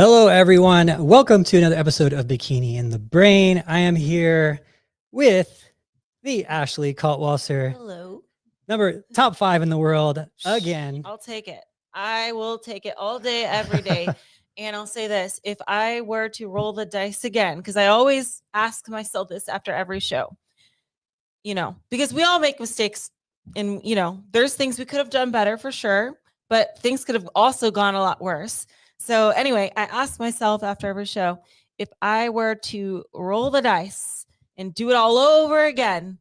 Hello, everyone. Welcome to another episode of Bikini in the Brain. I am here with the Ashley Kaltwasser. Hello. Top 5 in the world again. I'll take it. I will take it all day, every day. And I'll say this, if I were to roll the dice again, because I always ask myself this after every show, because we all make mistakes and, there's things we could have done better for sure, but things could have also gone a lot worse. So anyway, I ask myself after every show, if I were to roll the dice and do it all over again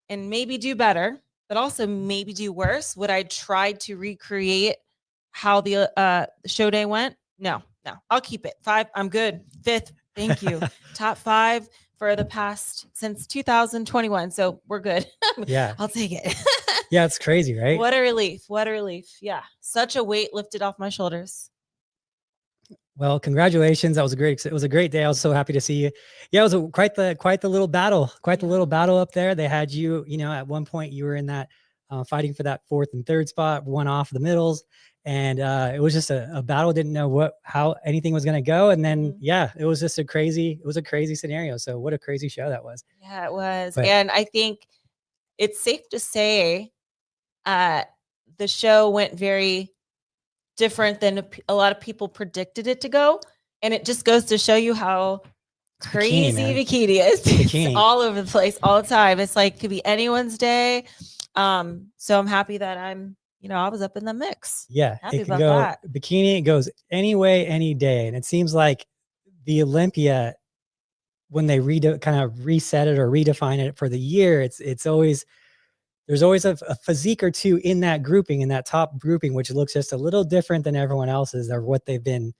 and maybe do better, but also maybe do worse, would I try to recreate how the show day went? No, I'll keep it. 5, I'm good. 5th, thank you. Top 5 for the past since 2021. So we're good. Yeah. I'll take it. Yeah, it's crazy, right? What a relief. What a relief. Yeah. Such a weight lifted off my shoulders. Well, congratulations. It was a great day. I was so happy to see you. Yeah, it was quite the little battle, the little battle up there. They had you, at one point you were in that fighting for that 4th and 3rd spot, one off the middles. And it was just a battle. Didn't know how anything was going to go. And then, it was just a crazy scenario. So what a crazy show that was. Yeah, it was. And I think it's safe to say the show went very different than a lot of people predicted it to go. And it just goes to show you how crazy bikini is. It's all over the place all the time. It's like, could be anyone's day. So I'm happy that I was up in the mix. Yeah. Happy about that. Bikini, it goes any way, any day. And it seems like the Olympia, when they kind of reset it or redefine it for the year, there's always a physique or two in that grouping, in that top grouping, which looks just a little different than everyone else's or what they've been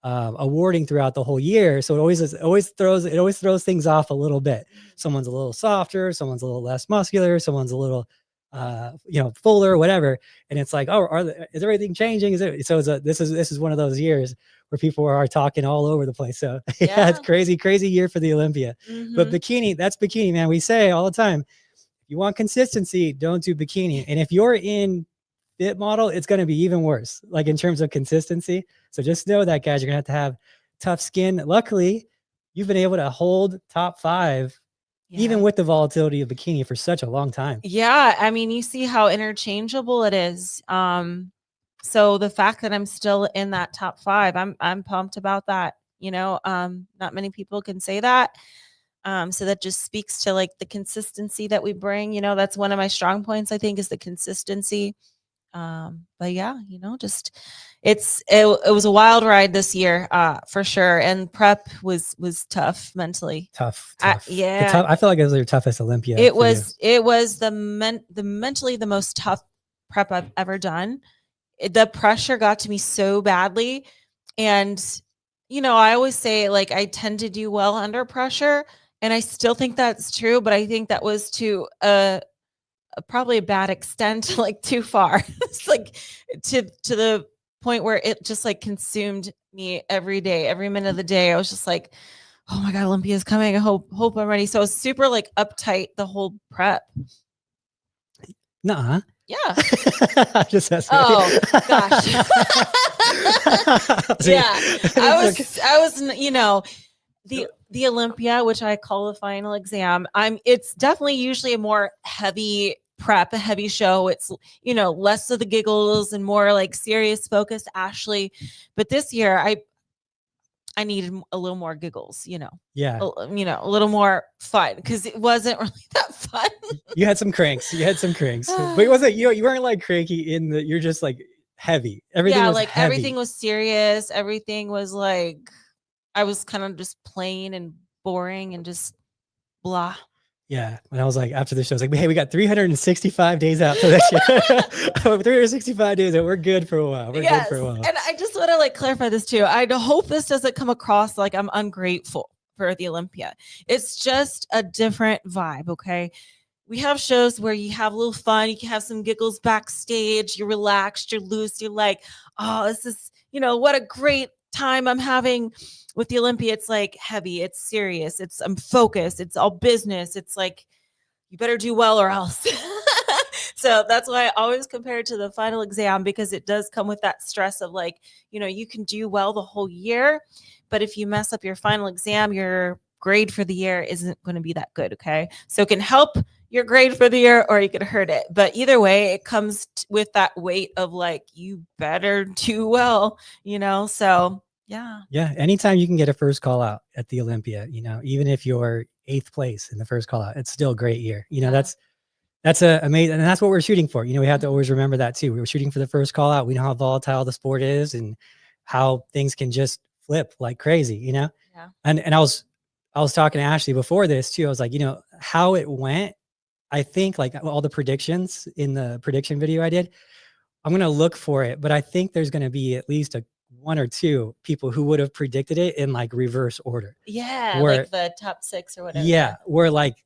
awarding throughout the whole year. So it always throws things off a little bit. Someone's a little softer, someone's a little less muscular, someone's a little fuller, whatever. And it's like, is everything changing? This is one of those years where people are talking all over the place. So yeah, it's crazy year for the Olympia. But bikini, that's bikini, man. We say all the time, you want consistency, don't do bikini. And if you're in fit model, it's going to be even worse, like in terms of consistency. So just know that, guys, you're going to have tough skin. Luckily, you've been able to hold top 5, even with the volatility of bikini for such a long time. Yeah. I mean, you see how interchangeable it is. So the fact that I'm still in that top 5, I'm pumped about that. Not many people can say that. So that just speaks to like the consistency that we bring, that's one of my strong points, I think, is the consistency. But yeah, it was a wild ride this year, for sure. And prep was tough mentally. Tough. I feel like it was your toughest Olympia. It was the mentally the most tough prep I've ever done. The pressure got to me so badly. And, I always say, like, I tend to do well under pressure. And I still think that's true, but I think that was to probably a bad extent, like too far. It's like to the point where it just like consumed me every day, every minute of the day. I was just like, oh my God, Olympia is coming. I hope I'm ready. So I was super like uptight the whole prep. Nuh-uh. Yeah. Just oh gosh. Yeah. I was, the Olympia, which I call the final exam, it's definitely usually a more heavy prep, a heavy show. It's, less of the giggles and more like serious focus, Ashley. But this year I needed a little more giggles, Yeah. A little more fun, because it wasn't really that fun. You had some cranks. But it wasn't, you weren't like cranky you're just like heavy. Everything was heavy. Everything was serious. Everything was like, I was kind of just plain and boring and just blah. Yeah. When I was like, after the show, I was like, hey, we got 365 days out for this year. 365 days and we're good for a while. Good for a while. And I just want to like clarify this too. I hope this doesn't come across like I'm ungrateful for the Olympia. It's just a different vibe. Okay. We have shows where you have a little fun. You can have some giggles backstage. You're relaxed. You're loose. You're like, oh, this is, what a great time I'm having. With the Olympia, it's like heavy, it's serious, I'm focused, it's all business. It's like, you better do well or else. So that's why I always compare it to the final exam, because it does come with that stress of like, you can do well the whole year, but if you mess up your final exam, your grade for the year isn't going to be that good. Okay. So it can help your grade for the year or you could hurt it. But either way, it comes with that weight of like, you better do well, So yeah. Yeah. Anytime you can get a first call out at the Olympia, even if you're 8th place in the first call out, it's still a great year. That's amazing. And that's what we're shooting for. We have to always remember that too. We were shooting for the first call out. We know how volatile the sport is and how things can just flip like crazy, Yeah. And I was talking to Ashley before this too. I was like, how it went. I think like all the predictions in the prediction video I did, I'm going to look for it, but I think there's going to be at least one or two people who would have predicted it in like reverse order. Yeah. Like the top 6 or whatever. Yeah. Where like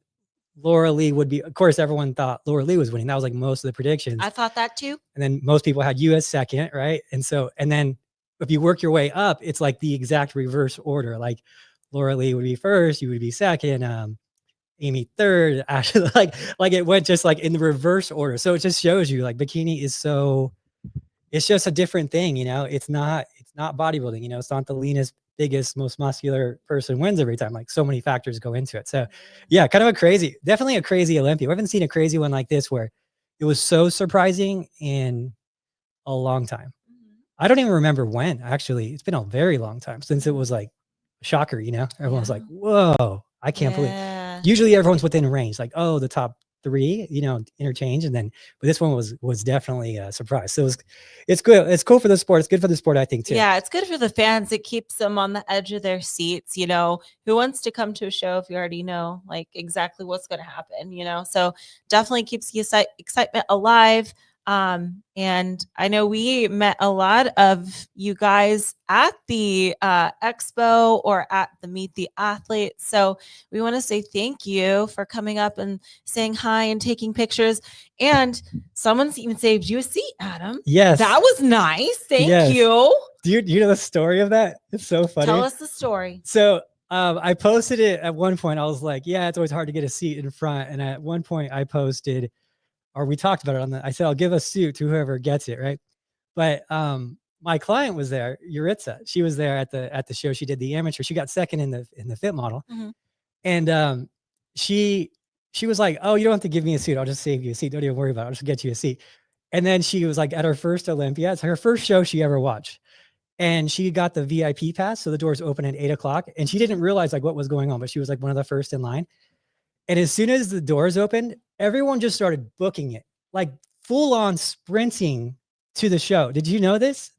Laura Lee would be, of course, everyone thought Laura Lee was winning. That was like most of the predictions. I thought that too. And then most people had you as second, right? And then if you work your way up, it's like the exact reverse order. Like Laura Lee would be first, you would be second, Amy third, Ashley, like it went just like in the reverse order. So it just shows you like bikini is it's just a different thing, it's not bodybuilding, it's not the leanest, biggest, most muscular person wins every time. Like so many factors go into it. So yeah, kind of definitely a crazy Olympia. We haven't seen a crazy one like this where it was so surprising in a long time. I don't even remember when, actually. It's been a very long time since it was like a shocker, everyone was like, whoa, I can't believe it. Usually everyone's within range, like, oh, the top 3, interchange. And then, but this one was definitely a surprise. So it's good. It's cool for the sport. It's good for the sport, I think, too. Yeah, it's good for the fans. It keeps them on the edge of their seats. Who wants to come to a show if you already know like exactly what's going to happen, So definitely keeps the excitement alive. And I know we met a lot of you guys at the Expo or at the Meet the Athletes. So we want to say thank you for coming up and saying hi and taking pictures. And someone's even saved you a seat, Adam. Yes. That was nice. Thank you. Do you know the story of that? It's so funny. Tell us the story. So I posted it at one point. I was like, yeah, it's always hard to get a seat in front. And at one point I posted, or we talked about it I said, I'll give a suit to whoever gets it. Right. But, my client was there, Yuritsa. She was there at the show. She did the amateur. She got second in the fit model. Mm-hmm. And, she was like, oh, you don't have to give me a seat. I'll just save you a seat. Don't even worry about it. I'll just get you a seat. And then she was like at her first Olympia. It's her first show she ever watched. And she got the VIP pass. So the doors open at 8:00 and she didn't realize like what was going on, but she was like one of the first in line. And as soon as the doors opened, everyone just started booking it, like full on sprinting to the show. Did you know this?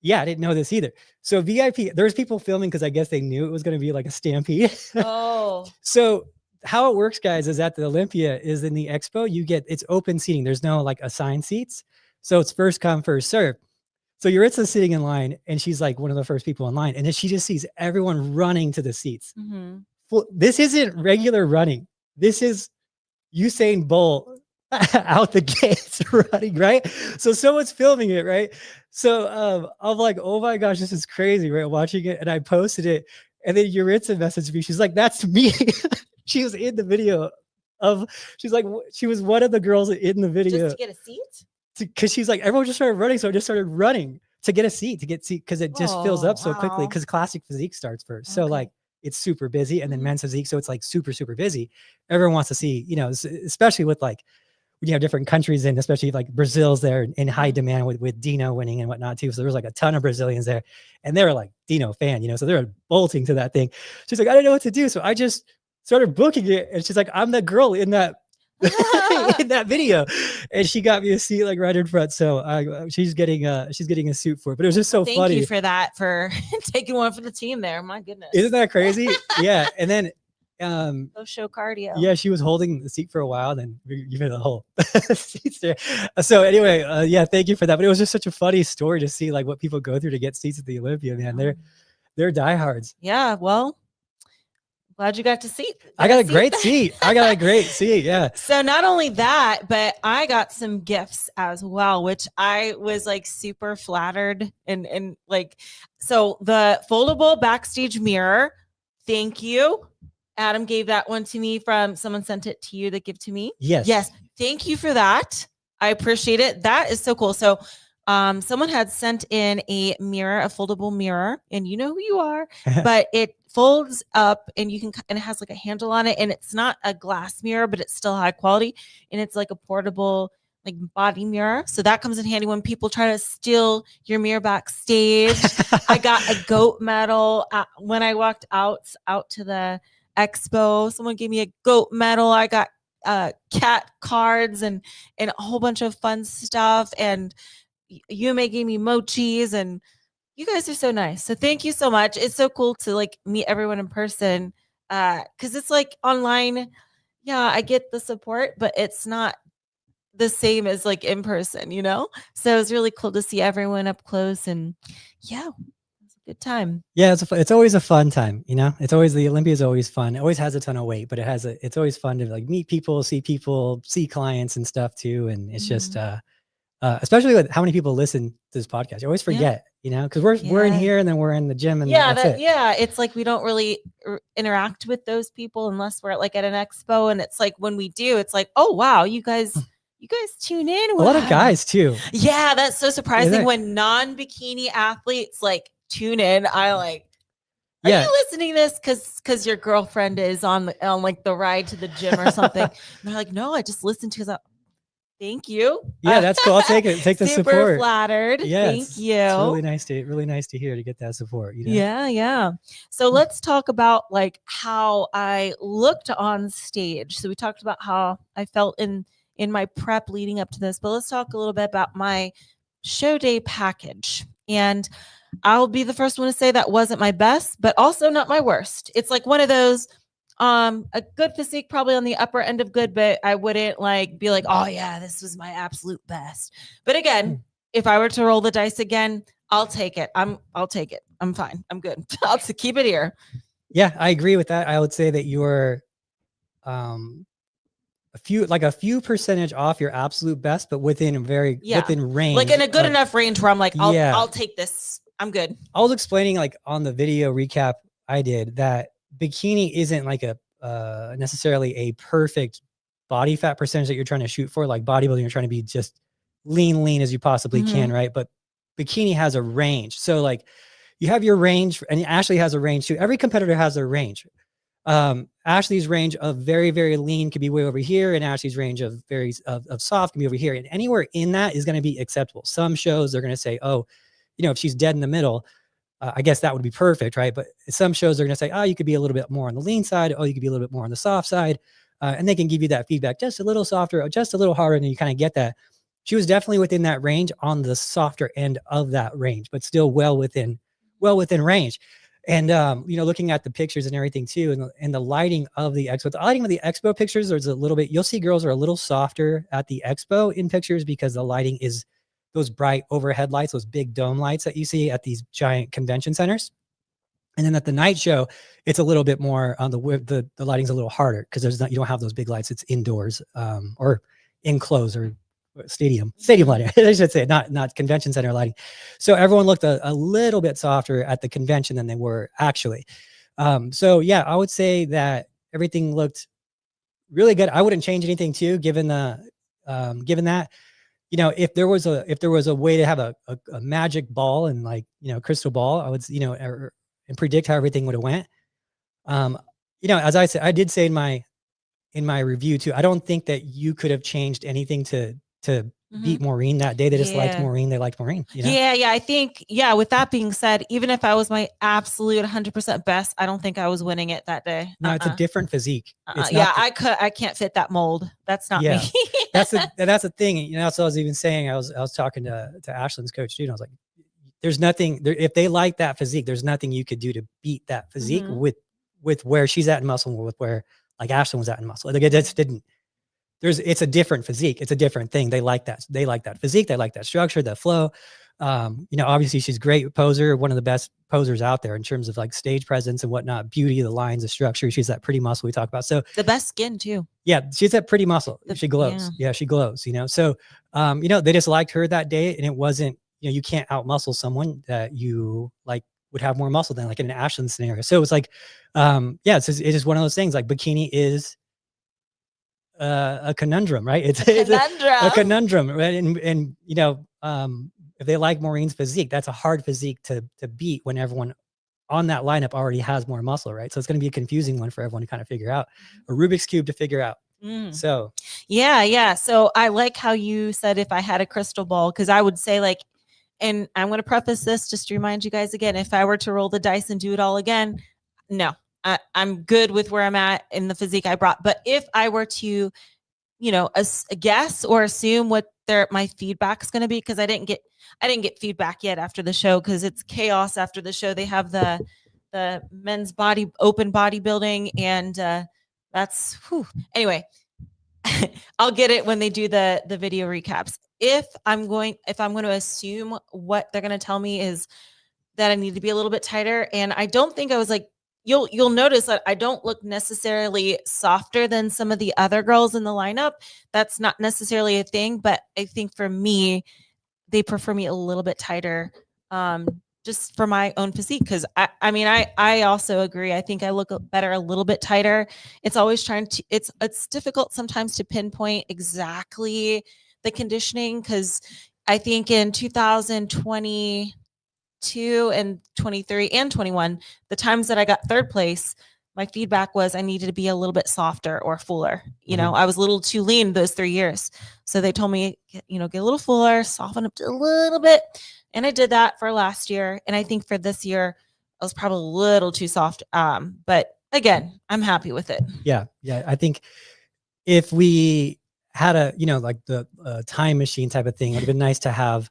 Yeah, I didn't know this either. So VIP, there's people filming because I guess they knew it was going to be like a stampede. Oh. So how it works, guys, is at the Olympia is in the Expo, it's open seating. There's no like assigned seats. So it's first come, first serve. So Yuritsa's sitting in line and she's like one of the first people in line. And then she just sees everyone running to the seats. Mm-hmm. This isn't regular running. This is Usain Bolt out the gates running, right? So someone's filming it, right? So I'm like, oh my gosh, this is crazy, right? Watching it. And I posted it. And then Yuritsa messaged me. She's like, that's me. She was in the video she was one of the girls in the video. Just to get a seat? Because she's like, everyone just started running. So I just started running to get a seat, because it just fills up so quickly because classic physique starts first. So like, it's super busy. And then men's physique. So it's like super, super busy. Everyone wants to see, especially with like, when you have different countries in, especially like Brazil's there in high demand with Dino winning and whatnot too. So there was like a ton of Brazilians there and they were like Dino fan, so they were bolting to that thing. She's like, I didn't know what to do. So I just started booking it. And she's like, I'm the girl in that, in that video. And she got me a seat like right in front. So she's getting a suit for it, but it was just so funny. Thank you for that, for taking one for the team there. My goodness. Isn't that crazy? Yeah. And then, go show cardio. Yeah, she was holding the seat for a while, then you had the whole seats there. So anyway, yeah, thank you for that. But it was just such a funny story to see like what people go through to get seats at the Olympia, man. They're diehards. Yeah, well, glad you got to see. I got a great seat. Yeah. So not only that, but I got some gifts as well, which I was like super flattered and like, so the foldable backstage mirror. Thank you. Adam gave that one to me from someone sent it to you to give to me. Yes. Thank you for that. I appreciate it. That is so cool. So, someone had sent in a mirror, a foldable mirror, and you know who you are, but it folds up and you can, and it has like a handle on it, and it's not a glass mirror, but it's still high quality, and it's like a portable like body mirror. So that comes in handy when people try to steal your mirror backstage. I got a goat medal when I walked out to the expo. Someone gave me a goat medal. I got cat cards and a whole bunch of fun stuff. And Yume gave me mochis, and you guys are so nice. So thank you so much. It's so cool to like meet everyone in person. Cause it's like online. Yeah, I get the support, but it's not the same as like in person, you know? So it's really cool to see everyone up close, and yeah, it's a good time. Yeah, it's always a fun time, you know. It's always, the Olympia is always fun. It always has a ton of weight, but it's always fun to like meet people, see clients and stuff too. And it's just especially with how many people listen to this podcast. You always forget, you know, because we're in here and then we're in the gym and that's it. Yeah, it's like we don't really interact with those people unless we're like at an expo, and it's like when we do, it's like, oh wow, you guys tune in. A lot of guys too. Yeah, that's so surprising when non-bikini athletes like tune in. I like, are you listening to this because your girlfriend is on like the ride to the gym or something? And they're like, no, I just listened to thank you. Yeah, that's cool. I'll take it. Take the Super support. Flattered. Yeah, thank you. It's really nice to hear, to get that support. You know? Yeah. So let's talk about like how I looked on stage. So we talked about how I felt in my prep leading up to this, but let's talk a little bit about my show day package. And I'll be the first one to say that wasn't my best, but also not my worst. It's like one of those, a good physique, probably on the upper end of good, but I wouldn't like be like, oh yeah, this was my absolute best. But again, if I were to roll the dice again, I'll take it. I'll take it. I'm fine. I'm good. I'll keep it here. Yeah, I agree with that. I would say that you're, a few percentage off your absolute best, but within within range, like in a good enough range where I'm like, I'll take this. I'm good. I was explaining like on the video recap I did that bikini isn't like a necessarily a perfect body fat percentage that you're trying to shoot for. Like bodybuilding, you're trying to be just lean as you possibly can, right? But bikini has a range. So like you have your range, and Ashley has a range too. Every competitor has their range. Ashley's range of very, very lean could be way over here, and Ashley's range of of soft can be over here. And anywhere in that is going to be acceptable. Some shows they're going to say, oh, you know, if she's dead in the middle, I guess that would be perfect, right? But some shows they're going to say, oh, you could be a little bit more on the lean side. Oh, you could be a little bit more on the soft side. And they can give you that feedback, just a little softer, or just a little harder, and you kind of get that. She was definitely within that range, on the softer end of that range, but still well within range. And, you know, looking at the pictures and everything too, and the lighting of the expo, pictures, there's a little bit, you'll see girls are a little softer at the expo in pictures because the lighting is those bright overhead lights, those big dome lights that you see at these giant convention centers. And then at the night show, it's a little bit more on the lighting's a little harder because you don't have those big lights. It's indoors, or enclosed, or stadium lighting, I should say, not convention center lighting. So everyone looked a little bit softer at the convention than they were actually. So yeah, I would say that everything looked really good. I wouldn't change anything too, given that, you know, if there was a way to have a magic ball and, like, you know, crystal ball, I would, you know, and predict how everything would have went. You know, as I said, I did say in my review too, I don't think that you could have changed anything to beat Moren that day. They just liked Moren. They liked Moren. You know? Yeah. I think, with that being said, even if I was my absolute 100% best, I don't think I was winning it that day. No, it's a different physique. I can't fit that mold. That's not me. that's the thing. You know, so I was even saying, I was talking to Ashlyn's coach too, and I was like, there's nothing there. If they like that physique, there's nothing you could do to beat that physique with where she's at in muscle, with where like Ashlyn was at in muscle. Like, it just didn't. It's a different physique. It's a different thing. They like that. They like that physique. They like that structure, that flow. You know, obviously she's a great poser, one of the best posers out there in terms of like stage presence and whatnot, beauty, the lines, the structure. She's that pretty muscle we talk about. So the best skin too. Yeah. She's that pretty muscle. She glows. Yeah, she glows, you know? So, you know, they just liked her that day, and it wasn't, you know, you can't out muscle someone that you like would have more muscle than, like in an Ashlyn scenario. So it was like, it's just one of those things. Like bikini is a conundrum, right? It's Conundrum. a conundrum, right? And you know, if they like Maureen's physique, that's a hard physique to beat when everyone on that lineup already has more muscle, right? So it's going to be a confusing one for everyone to kind of figure out, a Rubik's Cube to figure out. So yeah. So I like how you said if I had a crystal ball, because I would say like, and I'm going to preface this just to remind you guys again, if I were to roll the dice and do it all again, no, I'm good with where I'm at in the physique I brought. But if I were to, you know, a guess or assume what my feedback's going to be, because I didn't get feedback yet after the show, because it's chaos after the show. They have the men's open bodybuilding, and that's anyway. I'll get it when they do the video recaps. If I'm going to assume what they're going to tell me is that I need to be a little bit tighter, and I don't think I was like, you'll notice that I don't look necessarily softer than some of the other girls in the lineup. That's not necessarily a thing, but I think for me, they prefer me a little bit tighter, just for my own physique. Because I mean, I also agree. I think I look better a little bit tighter. It's always it's difficult sometimes to pinpoint exactly the conditioning, because I think in 2022 and 23 and 21, the times that I got third place, my feedback was I needed to be a little bit softer or fuller. You know, I was a little too lean those 3 years. So they told me, get a little fuller, soften up a little bit. And I did that for last year. And I think for this year, I was probably a little too soft. But again, I'm happy with it. Yeah. I think if we had a, like the time machine type of thing, it would have been nice to have,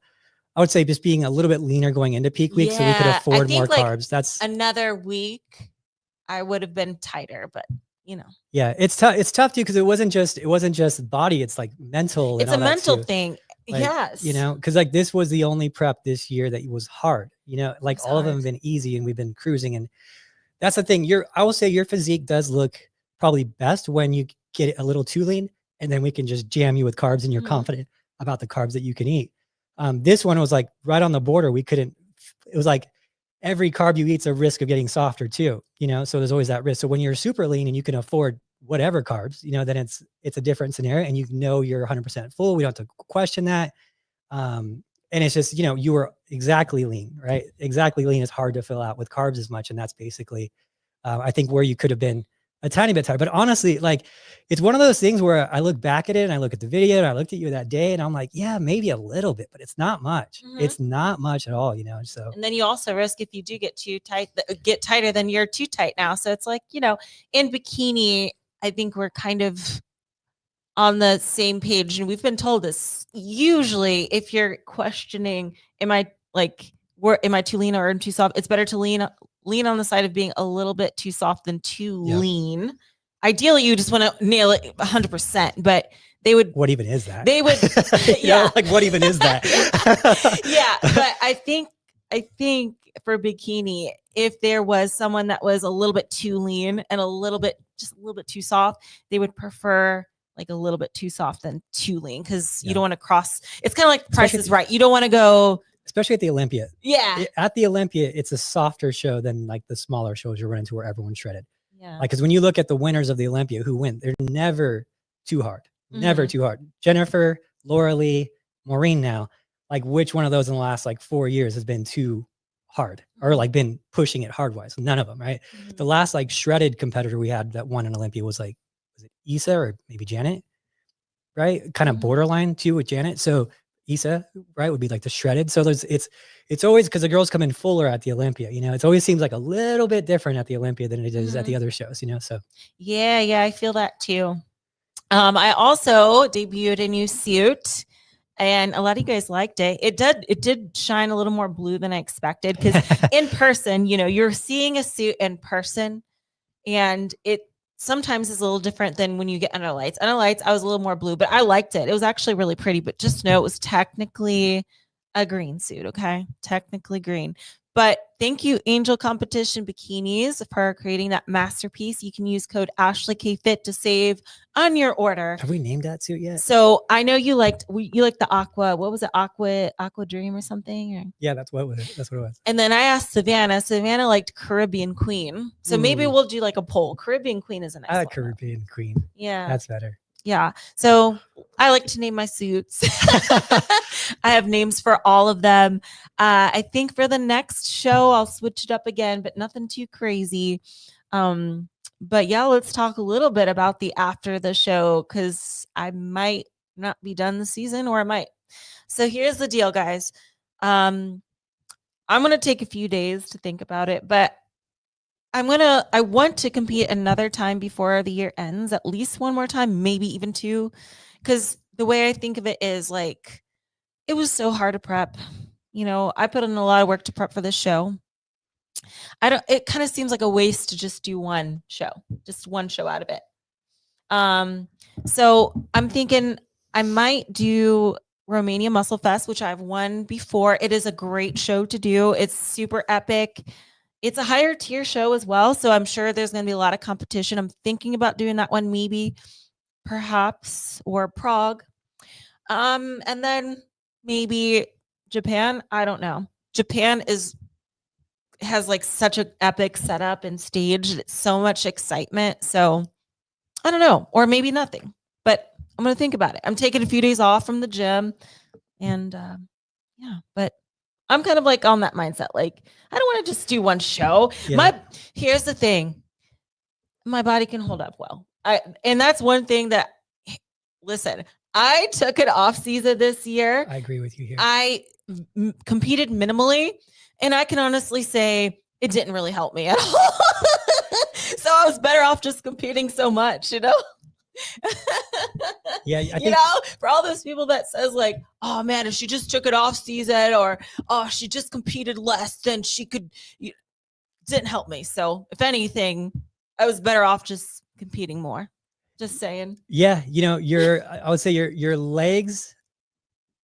I would say, just being a little bit leaner going into peak week, so we could afford more carbs. That's another week I would have been tighter, but yeah, it's tough. It's tough too, because it wasn't just body. It's like mental. It's and all a mental that too. thing. Like, yes. Because like this was the only prep this year that was hard. Like all of them have been easy and we've been cruising. And that's the thing. I will say your physique does look probably best when you get it a little too lean, and then we can just jam you with carbs and you're confident about the carbs that you can eat. This one was like right on the border. It was like every carb you eat's a risk of getting softer too, so there's always that risk. So when you're super lean and you can afford whatever carbs, then it's a different scenario, and you're 100% full. We don't have to question that. And it's just, you were exactly lean, right? Exactly lean is hard to fill out with carbs as much. And that's basically, I think, where you could have been a tiny bit tired. But honestly, like, it's one of those things where I look back at it and I look at the video and I looked at you that day and I'm like, yeah, maybe a little bit, but it's not much. It's not much at all, so. And then you also risk, if you do get too tight, get tighter, then you're too tight now. So it's like, in bikini, I think we're kind of on the same page. And we've been told this. Usually if you're questioning, am I too lean or too soft? It's better to lean on the side of being a little bit too soft than too lean. Ideally, you just want to nail it 100%, but they would. What even is that? They would. Like, what even is that? Yeah. But I think for bikini, if there was someone that was a little bit too lean and just a little bit too soft, they would prefer like a little bit too soft than too lean, because you don't want to cross. It's kind of like Price is Right. You don't want to go. Especially at the Olympia. Yeah. At the Olympia, it's a softer show than like the smaller shows you're running to where everyone's shredded. Yeah. Like, because when you look at the winners of the Olympia who win, they're never too hard. Never too hard. Jennifer, Laura Lee, Maureen now, like, which one of those in the last like 4 years has been too hard or like been pushing it hard wise? None of them, right? The last like shredded competitor we had that won an Olympia was it Issa or maybe Janet, right? Kind of borderline too with Janet. So Issa, right, would be like the shredded. So it's always, because the girls come in fuller at the Olympia, it always seems like a little bit different at the Olympia than it is at the other shows, so. Yeah, I feel that too. I also debuted a new suit, and a lot of you guys liked it. It did shine a little more blue than I expected, because in person, you're seeing a suit in person, and it sometimes is a little different than when you get under lights. Under lights, I was a little more blue, but I liked it. It was actually really pretty, but just know it was technically a green suit. Okay. Technically green. But thank you, Angel Competition Bikinis, for creating that masterpiece. You can use code AshleyKFit to save on your order. Have we named that suit yet? So I know you liked the aqua. What was it? Aqua Dream or something? Or? Yeah, that's what it was. And then I asked Savannah. Savannah liked Caribbean Queen. So maybe we'll do like a poll. Caribbean Queen is a nice one. Caribbean Queen. Yeah. That's better. Yeah. So I like to name my suits. I have names for all of them. I think for the next show, I'll switch it up again, but nothing too crazy. But yeah, let's talk a little bit about the after the show, because I might not be done the season, or I might. So here's the deal, guys. I'm going to take a few days to think about it, but I want to compete another time before the year ends, at least one more time, maybe even two. Cause the way I think of it is like, it was so hard to prep. I put in a lot of work to prep for this show. It kind of seems like a waste to just do just one show out of it. So I'm thinking I might do Romania Muscle Fest, which I've won before. It is a great show to do. It's super epic. It's a higher tier show as well, so I'm sure there's going to be a lot of competition. I'm thinking about doing that one, maybe, perhaps, or Prague. And then maybe Japan. I don't know. Japan has like such an epic setup and stage. It's so much excitement. So I don't know, or maybe nothing. But I'm going to think about it. I'm taking a few days off from the gym, and yeah, but I'm kind of like on that mindset. Like, I don't want to just do one show. Yeah. Here's the thing. My body can hold up well. And that's one thing that, listen, I took an off season this year. I agree with you here. I competed minimally, and I can honestly say it didn't really help me at all. So I was better off just competing so much, Yeah, I think, for all those people that says like, oh man, if she just took it off season, or oh, she just competed less than she could, didn't help me. So if anything, I was better off just competing more. Just saying. Yeah, I would say your legs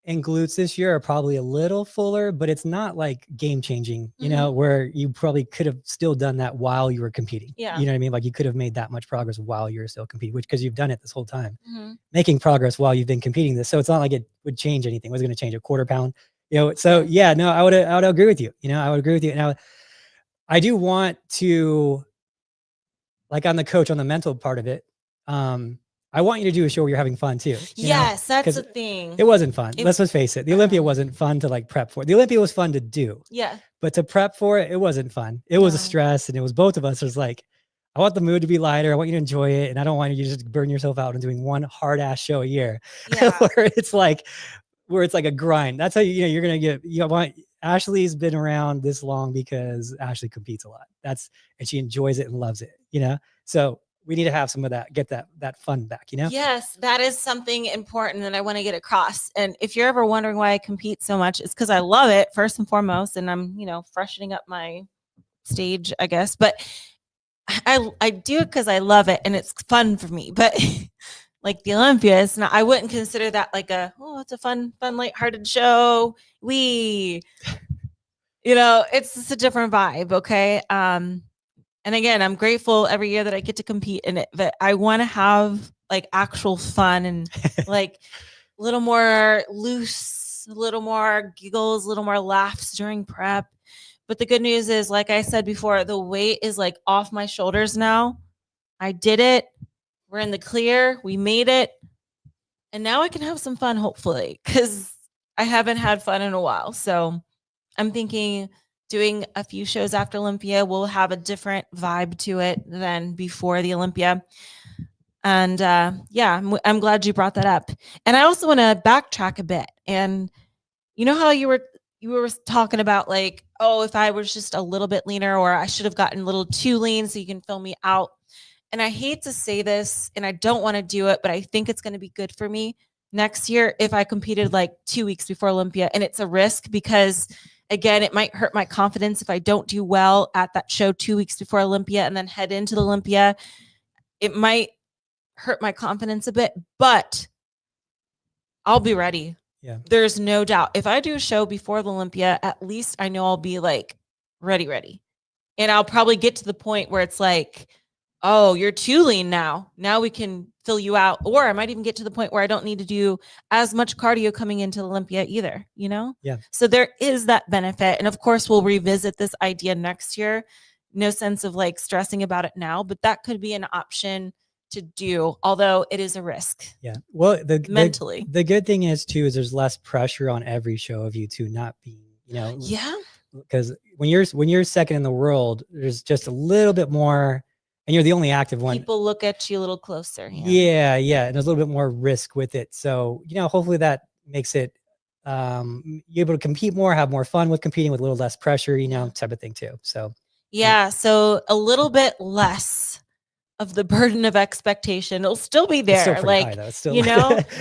and glutes this year are probably a little fuller, but it's not like game changing, where you probably could have still done that while you were competing. Yeah. You know what I mean? Like you could have made that much progress while you're still competing, because you've done it this whole time, Mm-hmm. making progress while you've been competing this. So it's not like it would change anything. It was going to change a quarter pound, So yeah, no, I would agree with you. I would agree with you. Now, I do want to, like, on the mental part of it, I want you to do a show where you're having fun too. Yes, that's the thing. It wasn't fun. Let's just face it. The Olympia wasn't fun to like prep for. The Olympia was fun to do. Yeah. But to prep for it, it wasn't fun. It was a stress, and it was both of us. It was like, I want the mood to be lighter. I want you to enjoy it. And I don't want you to just burn yourself out and doing one hard ass show a year. Yeah. where it's like a grind. That's how you're going to get, Ashley's been around this long because Ashley competes a lot. And she enjoys it and loves it, So we need to have some of that, get that fun back, Yes, that is something important that I want to get across. And if you're ever wondering why I compete so much, it's because I love it first and foremost. And I'm, freshening up my stage, I guess. But I do it because I love it and it's fun for me. But like the Olympia, it's not, I wouldn't consider that like it's a fun, lighthearted show. It's just a different vibe. Okay. And again, I'm grateful every year that I get to compete in it, but I want to have like actual fun and like a little more loose, a little more giggles, a little more laughs during prep. But the good news is, like I said before, the weight is like off my shoulders now. I did it. We're in the clear. We made it. And now I can have some fun, hopefully, because I haven't had fun in a while. So I'm thinking doing a few shows after Olympia will have a different vibe to it than before the Olympia. And I'm glad you brought that up. And I also want to backtrack a bit. And you know how you were talking about like, oh, if I was just a little bit leaner, or I should have gotten a little too lean so you can fill me out. And I hate to say this, and I don't want to do it, but I think it's going to be good for me next year if I competed like 2 weeks before Olympia. And it's a risk because, again, it might hurt my confidence if I don't do well at that show 2 weeks before Olympia and then head into the Olympia. It might hurt my confidence a bit, but I'll be ready. Yeah. There's no doubt. If I do a show before the Olympia, at least I know I'll be like ready. And I'll probably get to the point where it's like, oh, you're too lean now. Now we can fill you out. Or I might even get to the point where I don't need to do as much cardio coming into Olympia either, Yeah. So there is that benefit. And of course, we'll revisit this idea next year. No sense of like stressing about it now, but that could be an option to do, although it is a risk. Yeah. Well, mentally. the good thing is too, is there's less pressure on every show of you two not being, Yeah. because when you're second in the world, there's just a little bit more, and you're the only active one. People look at you a little closer. Yeah. And there's a little bit more risk with it. So, hopefully that makes it you're able to compete more, have more fun with competing with a little less pressure, type of thing too. So yeah, so a little bit less of the burden of expectation. It'll still be there. It's still pretty high, though. It's still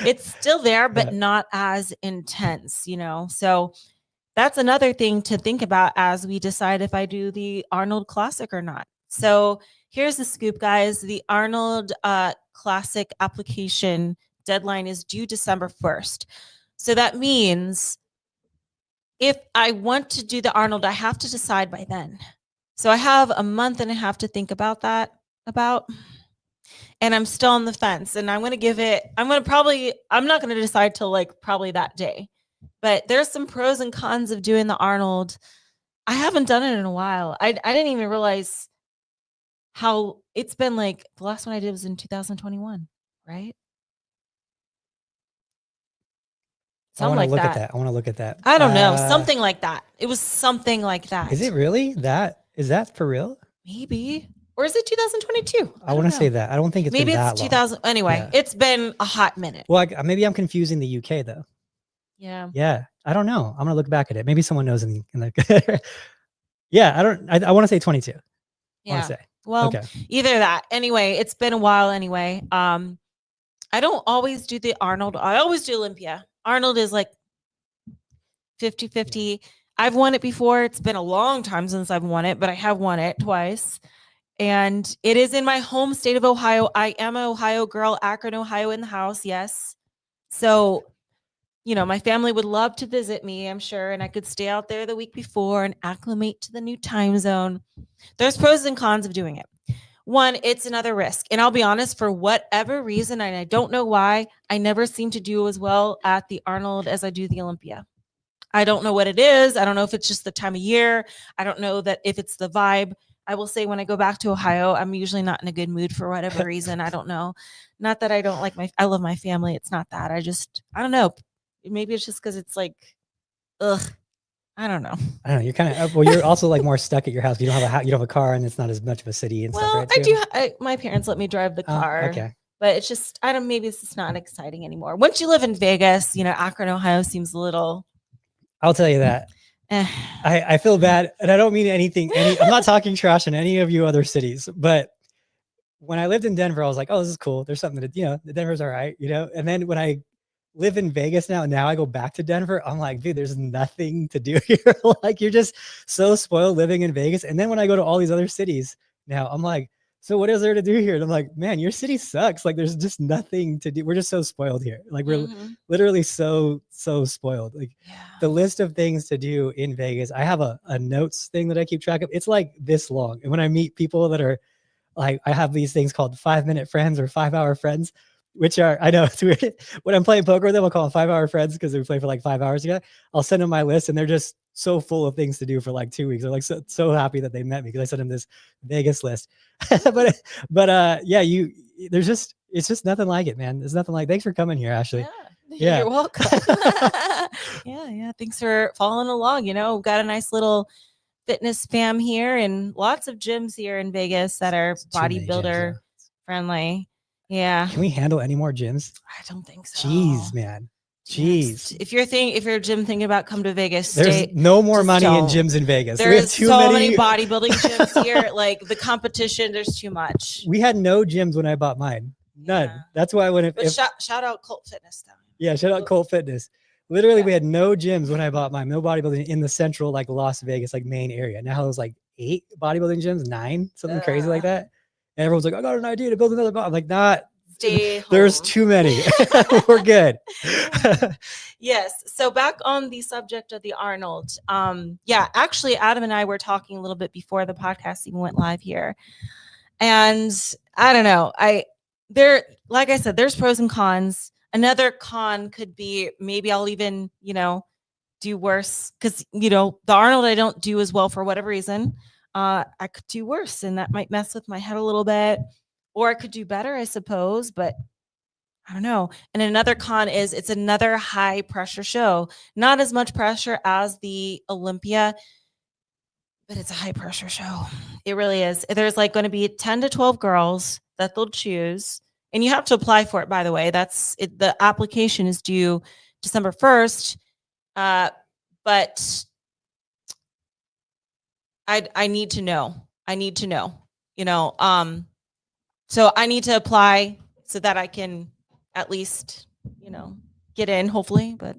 it's still there, but Yeah. not as intense, So that's another thing to think about as we decide if I do the Arnold Classic or not. So here's the scoop, guys. The Arnold Classic application deadline is due December 1st. So that means if I want to do the Arnold, I have to decide by then. So I have a month and a half to think about that, and I'm still on the fence, and I'm not going to decide till like probably that day. But there's some pros and cons of doing the Arnold. I haven't done it in a while. I didn't even realize how it's been. Like the last one I did was in 2021, right? I want to look at that. I want to look at that. I don't know. Something like that. It was something like that. Is it really that? Is that for real? Maybe. Or is it 2022? I want to say that. I don't think it's maybe been it's that 2000. long. Anyway, Yeah. It's been a hot minute. Well, maybe I'm confusing the UK though. Yeah. Yeah. I don't know. I'm gonna look back at it. Maybe someone knows in the yeah. I want to say 22. Yeah. I want to say. Well, okay. Either that. Anyway, it's been a while anyway. I don't always do the Arnold. I always do Olympia. Arnold is like 50-50. I've won it before. It's been a long time since I've won it, but I have won it twice. And it is in my home state of Ohio. I am an Ohio girl, Akron, Ohio in the house. Yes. So, my family would love to visit me, I'm sure. And I could stay out there the week before and acclimate to the new time zone. There's pros and cons of doing it. One, it's another risk. And I'll be honest, for whatever reason, and I don't know why, I never seem to do as well at the Arnold as I do the Olympia. I don't know what it is. I don't know if it's just the time of year. I don't know that if it's the vibe. I will say when I go back to Ohio, I'm usually not in a good mood for whatever reason. I don't know. Not that I don't like I love my family. It's not that. I don't know. Maybe it's just because it's like, ugh. I don't know. I don't know. You're kind of, you're also like more stuck at your house. You don't have you don't have a car and it's not as much of a city and stuff, right? I do. My parents let me drive the car. Okay. But it's just, maybe it's just not exciting anymore. Once you live in Vegas, Akron, Ohio seems a little. I'll tell you that. I feel bad, and I don't mean anything. I'm not talking trash in any of you other cities, but when I lived in Denver, I was like, "Oh, this is cool. There's something to, the Denver's all right, And then when I live in Vegas now I go back to Denver. I'm like, dude, there's nothing to do here. Like, you're just so spoiled living in Vegas. And then when I go to all these other cities now, I'm like, so what is there to do here? And I'm like, man, your city sucks. Like, there's just nothing to do. We're just so spoiled here. Like, we're literally so spoiled. Like, the list of things to do in Vegas, I have a notes thing that I keep track of. It's like this long. And when I meet people that are like, I have these things called 5-minute friends or 5-hour friends, which are, I know it's weird. When I'm playing poker with them, I'll call them 5-hour friends because we play for like 5 hours together. I'll send them my list and they're just so full of things to do for like 2 weeks. They're like so happy that they met me because I sent them this Vegas list. but yeah, it's just nothing like it, man. There's nothing like. Thanks for coming here, Ashley. Yeah. You're welcome. Yeah. Thanks for following along. We've got a nice little fitness fam here and lots of gyms here in Vegas that are bodybuilder friendly. Yeah. Can we handle any more gyms? I don't think so. Jeez, man. Jeez. If you're a gym thinking about come to Vegas, there's no more money in gyms in Vegas. There's so many bodybuilding gyms here. Like, the competition, there's too much. We had no gyms when I bought mine. None. Yeah. That's why shout out Cult Fitness though. Yeah, shout out Cult Fitness. Literally, we had no gyms when I bought mine. No bodybuilding in the central, like, Las Vegas, like, main area. Now it was like 8 bodybuilding gyms, 9, something crazy like that. And everyone's like, I got an idea to build another I'm like, there's too many. We're good. Yes. So back on the subject of the Arnold. Actually, Adam and I were talking a little bit before the podcast even went live here. And I don't know. Like I said, there's pros and cons. Another con could be maybe I'll even, do worse because, the Arnold I don't do as well for whatever reason. I could do worse and that might mess with my head a little bit. or I could do better, I suppose, but I don't know. And another con is it's another high pressure show. Not as much pressure as the Olympia, but it's a high pressure show. It really is. There's like going to be 10 to 12 girls that they'll choose. And you have to apply for it, by the way. That's it. The application is due December 1st. But I need to know. I need to know, so I need to apply so that I can at least, get in, hopefully. But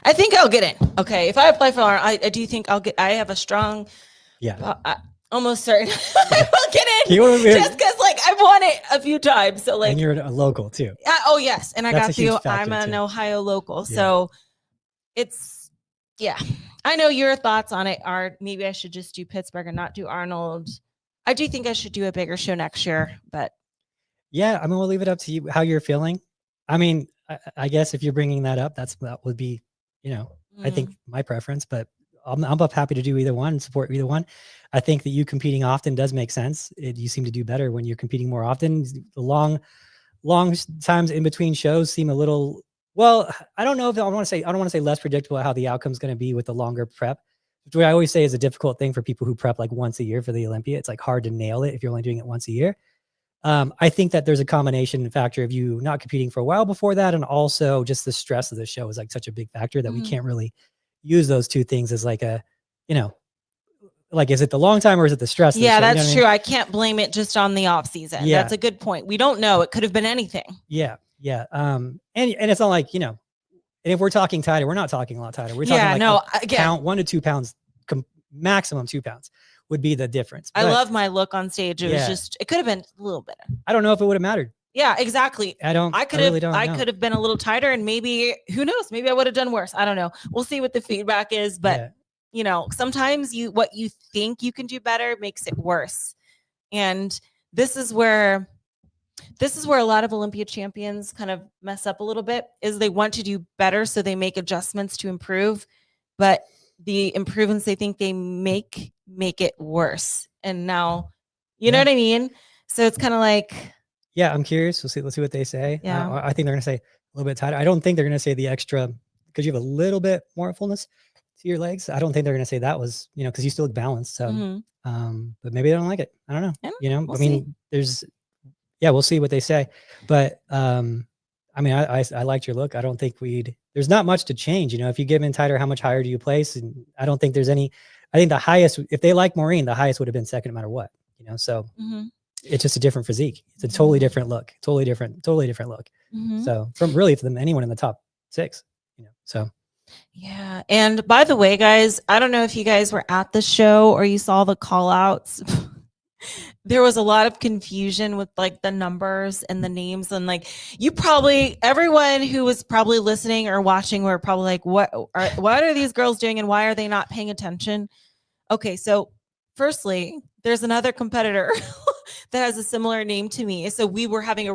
I think I'll get in. Okay. If I apply for I do think I'll get, I have a strong, almost certain I will get in just because like I've won it a few times. So like, and you're a local too. Oh yes. And I That's I'm an Ohio local. Yeah. So it's, I know your thoughts on it are maybe I should just do Pittsburgh and not do Arnold. I do think I should do a bigger show next year, but yeah, I mean, we'll leave it up to you how you're feeling. I mean, I guess if you're bringing that up, that would be, I think my preference, but I'm happy to do either one and support either one. I think that you competing often does make sense. You seem to do better when you're competing more often. The long times in between shows seem a little, well, I don't know if I don't want to say less predictable how the outcome is going to be with the longer prep, which I always say is a difficult thing for people who prep like once a year for the Olympia. It's like hard to nail it if you're only doing it once a year. I think that there's a combination factor of you not competing for a while before that, and also just the stress of the show is like such a big factor that we can't really use those two things as like a, like, is it the long time or is it the stress? Yeah, that's true. I can't blame it just on the off season. Yeah. That's a good point. We don't know. It could have been anything. Yeah. Yeah. And it's not like, and if we're talking tighter, we're not talking a lot tighter. We're talking pound, 1 to 2 pounds, maximum 2 pounds would be the difference. But I love my look on stage. It was just, it could have been a little better. I don't know if it would have mattered. Yeah, exactly. I could have been a little tighter and maybe, who knows, maybe I would have done worse. I don't know. We'll see what the feedback is, but sometimes what you think you can do better makes it worse. And this is where a lot of Olympia champions kind of mess up a little bit, is they want to do better. So they make adjustments to improve, but the improvements they think they make it worse. And now, you know what I mean? So it's kind of like, yeah, I'm curious. Let's see what they say. Yeah. I think they're going to say a little bit tighter. I don't think they're going to say the extra, because you have a little bit more fullness to your legs. I don't think they're going to say that was, because you still look balanced. So, but maybe they don't like it. I don't know. We'll see. We'll see what they say. But, I mean, I liked your look. I don't think there's not much to change. If you give in tighter, how much higher do you place? And I don't think there's any, I think the highest, if they like Moren, the highest would have been second no matter what, so it's just a different physique. It's a totally different look, totally different look. So from anyone in the top 6, so. Yeah. And by the way, guys, I don't know if you guys were at the show or you saw the call outs. There was a lot of confusion with like the numbers and the names, and like everyone who was probably listening or watching were probably like, what are these girls doing and why are they not paying attention? Okay. So firstly, there's another competitor that has a similar name to me. So we were having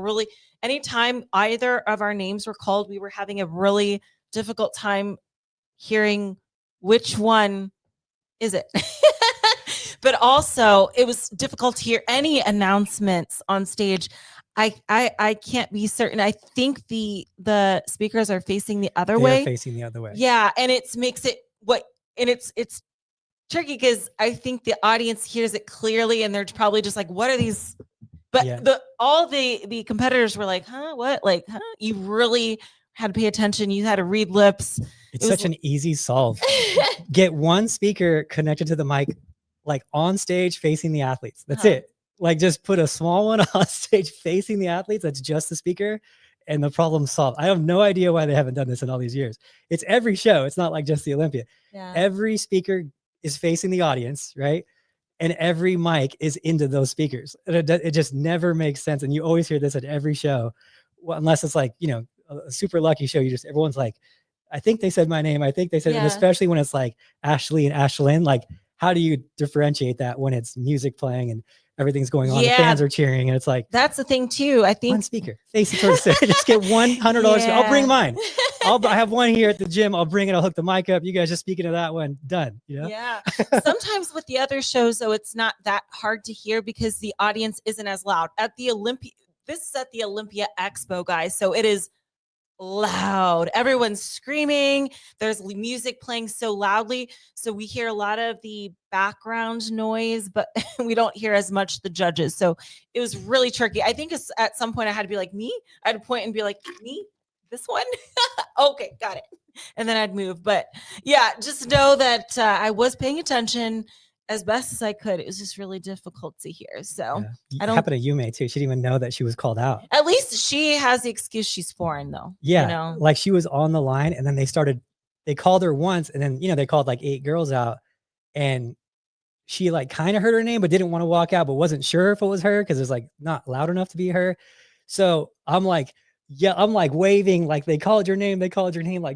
anytime either of our names were called, we were having a really difficult time hearing which one is it. But also it was difficult to hear any announcements on stage. I can't be certain. I think the speakers are facing the other way. Facing the other way. Yeah. And it's tricky because I think the audience hears it clearly and they're probably just like, what are these? But all the competitors were like, huh, what? Like, huh? You really had to pay attention. You had to read lips. It's such an easy solve. Get one speaker connected to the mic, like on stage facing the athletes. That's it. Like just put a small one on stage facing the athletes. That's just the speaker and the problem solved. I have no idea why they haven't done this in all these years. It's every show. It's not like just the Olympia. Yeah. Every speaker is facing the audience, right? And every mic is into those speakers. And it just never makes sense. And you always hear this at every show. Well, unless it's like, a super lucky show. Everyone's like, I think they said my name. I think they said, and especially when it's like Ashley and Ashlyn, like, how do you differentiate that when it's music playing? And everything's going on. The Yeah. fans are cheering, and it's like, That's the thing too. I one think speaker, face it towards the just get $100. I'll bring mine. I have one here at the gym. I'll bring it. I'll hook the mic up. You guys just speaking to that one. Done. You know? Yeah. Sometimes with the other shows, though, it's not that hard to hear because the audience isn't as loud. At the Olympia, this is at the Olympia Expo, guys. So it is loud. Everyone's screaming. There's music playing so loudly. So we hear a lot of the background noise, but we don't hear as much the judges. So it was really tricky. I think at some point I had to be like, me? I had to point and be like, me? This one? Okay, got it. And then I'd move. But yeah, just know that I was paying attention as best as I could. It was just really difficult to hear. So yeah. I don't. Happened to Yume too. She didn't even know that she was called out. At least she has the excuse she's foreign, though. Yeah, you know? like she was on the line, and then they called her once, and then they called like 8 girls out, and she like kind of heard her name, but didn't want to walk out, but wasn't sure if it was her because it's like not loud enough to be her. So I'm like waving, like they called your name, like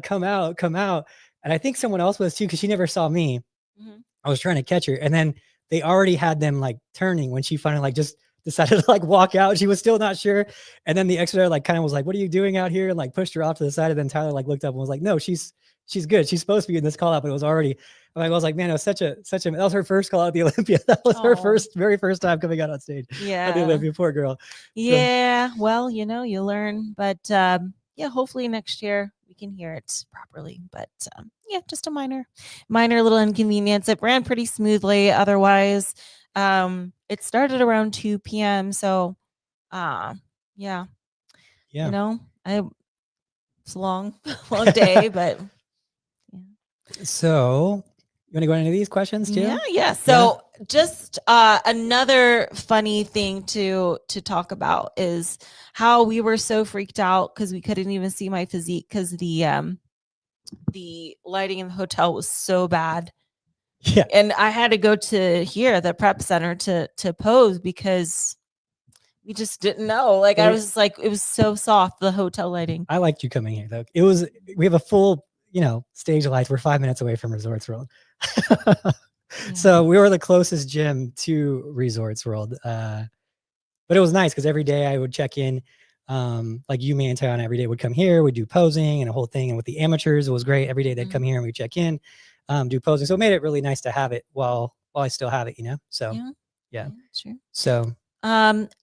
come out. And I think someone else was too, because she never saw me. Mm-hmm. I was trying to catch her, and then they already had them like turning when she finally like just decided to like walk out. She was still not sure. And then the expert like kind of was like, what are you doing out here? And like pushed her off to the side. And then Tyler like looked up and was like, no, she's good. She's supposed to be in this call out, but it was already, I was like, man, it was that was her first call out at the Olympia. That was her very first time coming out on stage. Yeah. At the Olympia, poor girl. Yeah. So. Well, you learn, but yeah, hopefully next year we can hear it properly. But yeah, just a minor little inconvenience. It ran pretty smoothly. Otherwise, it started around 2 p.m. So, yeah. It's a long day, but yeah. So you want to go into these questions too? Yeah. So just another funny thing to talk about is how we were so freaked out because we couldn't even see my physique because the lighting in the hotel was so bad. Yeah. And I had to go to the prep center to pose because we just didn't know. Like I was like, it was so soft, the hotel lighting. I liked you coming here though. We have a full, stage lights. We're 5 minutes away from Resorts World. Yeah. So we were the closest gym to Resorts World. But it was nice because every day I would check in. Like you, me, and Tiana every day would come here. We'd do posing and a whole thing. And with the amateurs, it was great. Every day they'd come here and we'd check in, do posing. So it made it really nice to have it while I still have it, So yeah. Sure. So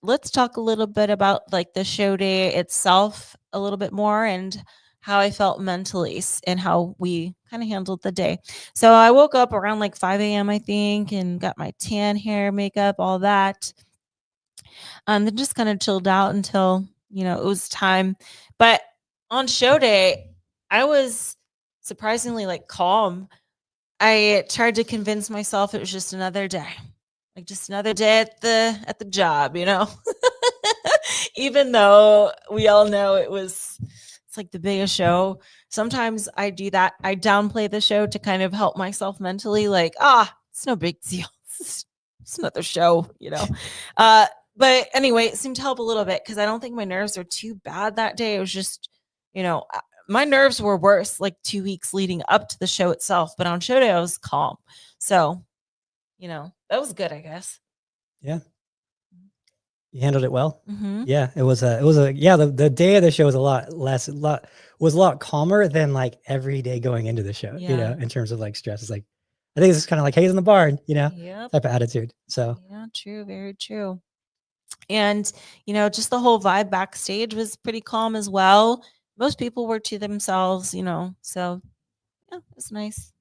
let's talk a little bit about like the show day itself a little bit more and how I felt mentally and how we kind of handled the day. So I woke up around like 5 a.m. I think and got my tan hair, makeup, all that. Then just kind of chilled out until it was time. But on show day, I was surprisingly like calm. I tried to convince myself it was just another day. Like just another day at the job, even though we all know it's like the biggest show. Sometimes I do that. I downplay the show to kind of help myself mentally, like, it's no big deal. It's another show, But anyway, it seemed to help a little bit because I don't think my nerves were too bad that day. It was just, my nerves were worse like 2 weeks leading up to the show itself. But on show day, I was calm. So, that was good, I guess. Yeah. You handled it well. Mm-hmm. Yeah, the day of the show was a lot calmer than like every day going into the show, in terms of like stress. It's like, I think it's kind of like Hayes in the barn, type of attitude. So yeah, true. Very true. And, just the whole vibe backstage was pretty calm as well. Most people were to themselves, so yeah, it was nice.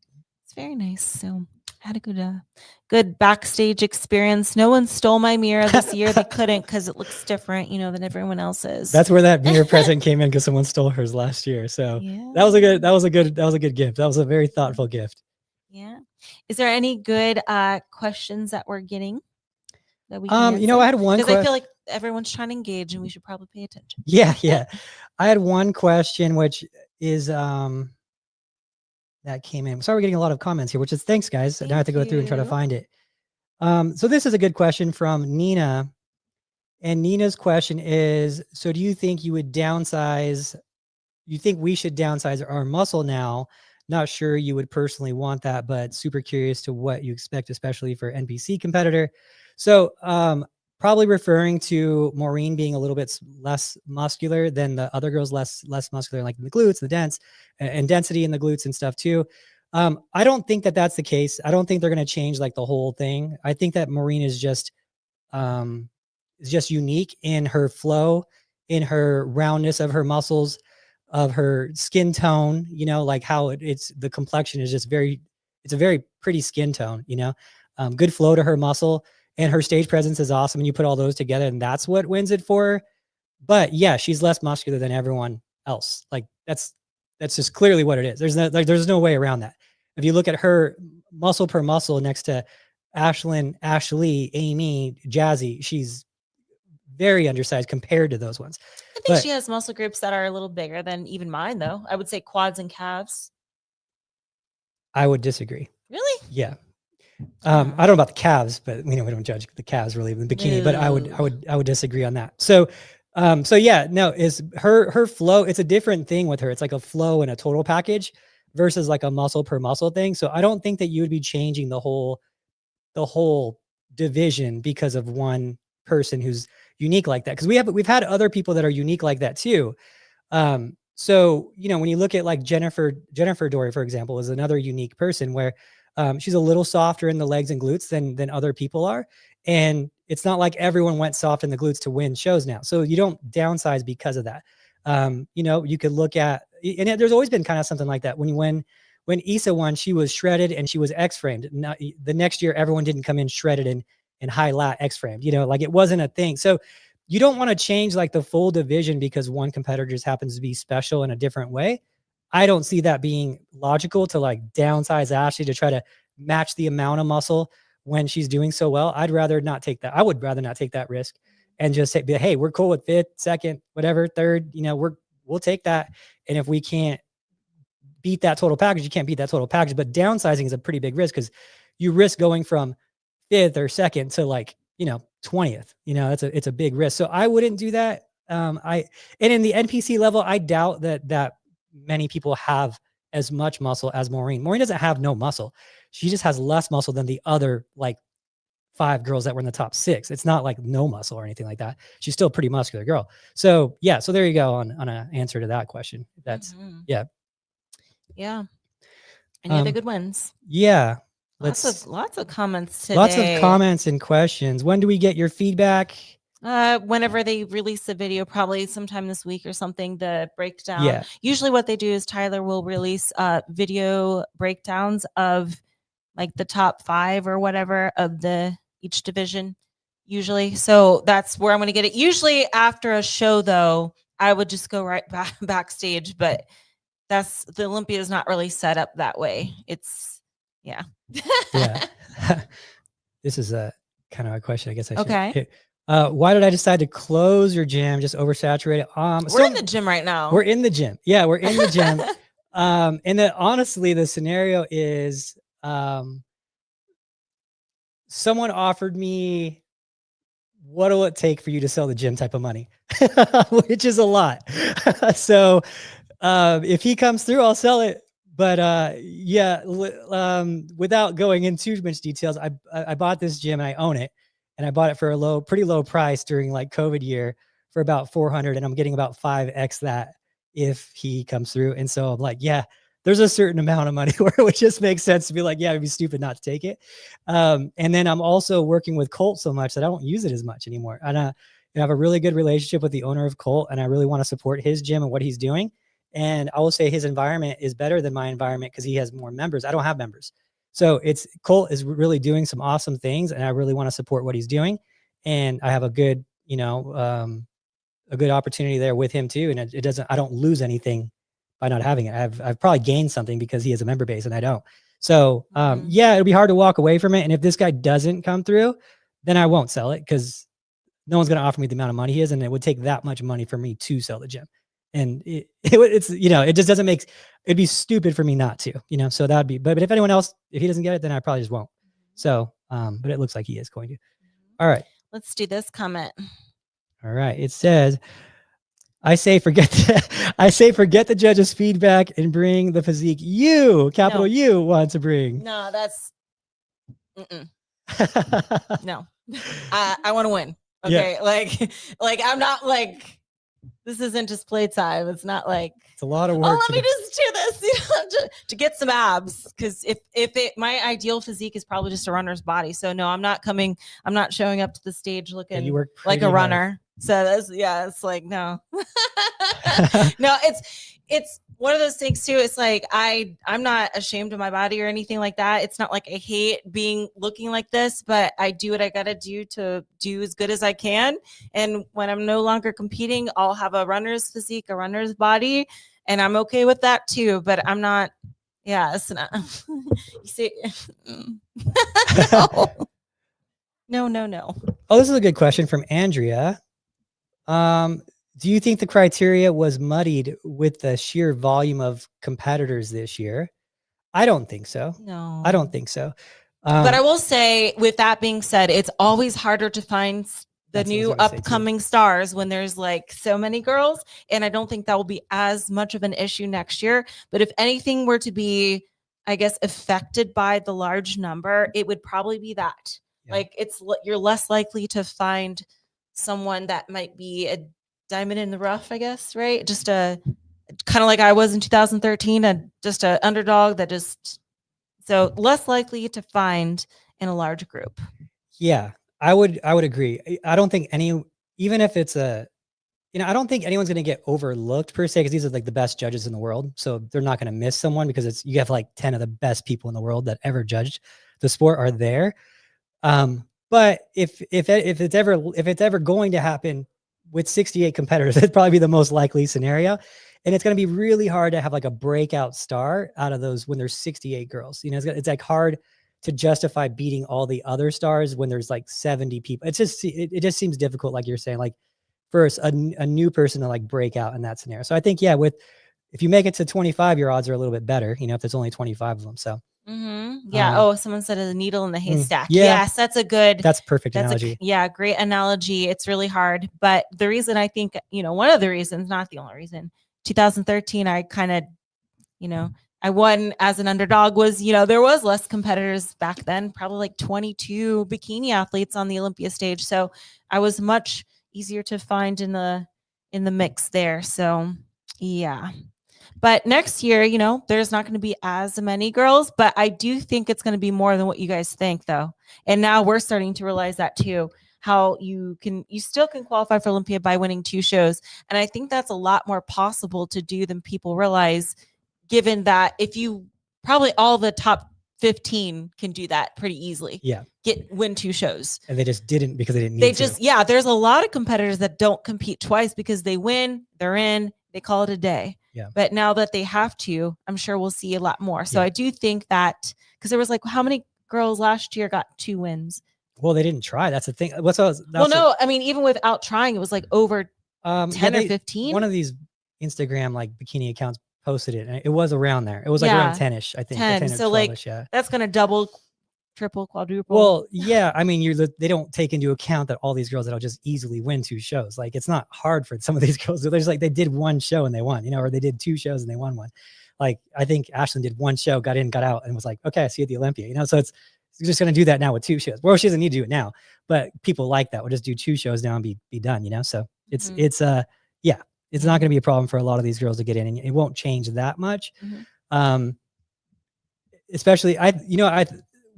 It's very nice. So I had a good backstage experience. No one stole my mirror this year. They couldn't because it looks different, than everyone else's. That's where that mirror present came in because someone stole hers last year. So that was a good gift. That was a very thoughtful gift. Yeah. Is there any good questions that we're getting? That we can answer? I had one because I feel like everyone's trying to engage and we should probably pay attention. Yeah. I had one question, which is that came in. Sorry, we're getting a lot of comments here, which is thanks, guys. Now I have to go through and try to find it. So this is a good question from Nina. And Nina's question is, so do you think you would downsize? You think we should downsize our muscle now Not sure you would personally want that, but super curious to what you expect, especially for NPC competitor. So probably referring to Maureen being a little bit less muscular than the other girls, less muscular, like in the glutes, the and density in the glutes and stuff too. I don't think that that's the case. I don't think they're going to change like the whole thing. I think that Maureen is just unique in her flow, in her roundness of her muscles, of her skin tone, you know, like how it's the complexion is just it's a very pretty skin tone, you know, good flow to her muscle, and her stage presence is awesome. And you put all those together, and that's what wins it for her. But yeah, she's less muscular than everyone else. Like that's just clearly what it is. There's no way around that. If you look at her muscle per muscle next to Ashlyn, Ashley, Amy, Jazzy, she's very undersized compared to those ones. I think she has muscle groups that are a little bigger than even mine, though. I would say quads and calves. I would disagree. Really? Yeah. I don't know about the calves, but we don't judge the calves really in the bikini, but I would disagree on that. So yeah, no, is her flow, it's a different thing with her. It's like a flow and a total package versus like a muscle per muscle thing. So I don't think that you would be changing the whole division because of one person who's unique like that. Cause we've had other people that are unique like that too. So, you know, when you look at like Jennifer Dory, for example, is another unique person where she's a little softer in the legs and glutes than other people are. And it's not like everyone went soft in the glutes to win shows now. So you don't downsize because of that. You know, you could look at, and there's always been kind of something like that. When Issa won, she was shredded and she was X-framed. The next year, everyone didn't come in shredded and high lat X-framed, you know, like it wasn't a thing. So you don't want to change like the full division because one competitor just happens to be special in a different way. I don't see that being logical to like downsize Ashley to try to match the amount of muscle when she's doing so well. I'd rather not take that. I would rather not take that risk and just say, hey, we're cool with fifth, second, whatever, third, you know, we'll take that. And if we can't beat that total package, you can't beat that total package. But downsizing is a pretty big risk because you risk going from fifth or second to like, you know, 20th, you know, it's a big risk. So I wouldn't do that. And in the NPC level, I doubt that many people have as much muscle as Maureen. Maureen doesn't have no muscle. She just has less muscle than the other like 5 girls that were in the top 6. It's not like no muscle or anything like that. She's still a pretty muscular girl. So yeah, so there you go on an answer to that question. That's yeah. Any other good ones? Yeah. Lots of comments today. Lots of comments and questions. When do we get your feedback? Whenever they release the video, probably sometime this week or something, the breakdown. Yeah. Usually what they do is Tyler will release video breakdowns of like the top 5 or whatever of each division usually. So that's where I'm going to get it. Usually after a show though, I would just go right backstage, but the Olympia is not really set up that way. It's yeah. This is a kind of a question, I guess. Okay. Why did I decide to close your gym? Just oversaturated. We're in the gym right now. We're in the gym. Yeah, we're in the gym. And then honestly, the scenario is someone offered me, what will it take for you to sell the gym type of money, which is a lot. So if he comes through, I'll sell it. But yeah, without going into too much details, I bought this gym and I own it, and I bought it for a pretty low price during like COVID year for about 400, and I'm getting about 5x that if he comes through. And so I'm like, yeah, there's a certain amount of money where it would just make sense to be like, yeah, it'd be stupid not to take it. And then I'm also working with Colt so much that I don't use it as much anymore. And I have a really good relationship with the owner of Colt, and I really want to support his gym and what he's doing. And I will say his environment is better than my environment because he has more members. I don't have members. So Colt is really doing some awesome things, and I really want to support what he's doing. And I have a good, a good opportunity there with him too. And I don't lose anything by not having it. I've probably gained something because he has a member base and I don't. So yeah, it'll be hard to walk away from it. And if this guy doesn't come through, then I won't sell it because no one's going to offer me the amount of money he is. And it would take that much money for me to sell the gym. And it's, it just doesn't it'd be stupid for me not to, so that'd be, but if anyone else, if he doesn't get it, then I probably just won't. So, but it looks like he is going to. All right. Let's do this comment. All right. It says, I say forget the judges' feedback and bring the physique you, capital No. U, want to bring. No, that's no. I want to win. Okay. Yeah. Like I'm not like, this isn't just playtime. It's not like, It's a lot of oh, work. let me just do this, to get some abs. Because my ideal physique is probably just a runner's body. So no, I'm not showing up to the stage looking you work like a pretty hard. runner. So it's like no, no, it's one of those things too. It's like I'm not ashamed of my body or anything like that. It's not like I hate looking like this, but I do what I got to do as good as I can. And when I'm no longer competing, I'll have a runner's physique, a runner's body, and I'm okay with that too. But I'm not. Yeah, it's not. You see, no. Oh, this is a good question from Andrea. Do you think the criteria was muddied with the sheer volume of competitors this year? I don't think so. No, I don't think so. But I will say, with that being said, it's always harder to find the new upcoming stars when there's like so many girls. And I don't think that will be as much of an issue next year. But if anything were to be, I guess, affected by the large number, it would probably be that. Yeah. Like you're less likely to find someone that might be a diamond in the rough, I guess, right? Just a kind of like I was in 2013, just an underdog that just, so less likely to find in a large group. Yeah, I would agree. I don't think even if it's I don't think anyone's going to get overlooked per se, because these are like the best judges in the world. So they're not going to miss someone, because you have like 10 of the best people in the world that ever judged the sport are there. But if it's ever going to happen with 68 competitors, it'd probably be the most likely scenario. And it's going to be really hard to have like a breakout star out of those when there's 68 girls. It's like hard to justify beating all the other stars when there's like 70 people. It just seems difficult, like you're saying, like for a new person to like break out in that scenario. So I think, yeah, if you make it to 25, your odds are a little bit better, if there's only 25 of them. So yeah. Someone said a needle in the haystack. Yeah, yes, that's perfect analogy. Great analogy. It's really hard, but the reason I think, one of the reasons, not the only reason, 2013, I kind of, I won as an underdog was, there was less competitors back then, probably like 22 bikini athletes on the Olympia stage. So I was much easier to find in the mix there. So yeah. But next year, there's not going to be as many girls, but I do think it's going to be more than what you guys think, though. And now we're starting to realize that too, how you still can qualify for Olympia by winning 2 shows. And I think that's a lot more possible to do than people realize, given that probably all the top 15 can do that pretty easily. Yeah. Win 2 shows. And they just didn't, because they didn't need to. Yeah, there's a lot of competitors that don't compete twice because they win, they're in, they call it a day. Yeah. But now that they have to, I'm sure we'll see a lot more. So I do think that, because there was like, how many girls last year got 2 wins? Well, they didn't try. That's the thing. I mean, even without trying, it was like over 10 or 15. One of these Instagram like bikini accounts posted it, and it was around there. It was like around 10ish, I think. 10. So like, that's going to double, triple, quadruple. Well, yeah. I mean, they don't take into account that all these girls that'll just easily win 2 shows. Like, it's not hard for some of these girls. There's like, they did 1 show and they won, or they did 2 shows and they won 1. Like, I think Ashlyn did 1 show, got in, got out, and was like, okay, I see you at the Olympia, so it's just going to do that now with 2 shows. Well, she doesn't need to do it now, but people like that. We'll just do 2 shows now and be done, so it's not going to be a problem for a lot of these girls to get in, and it won't change that much. Especially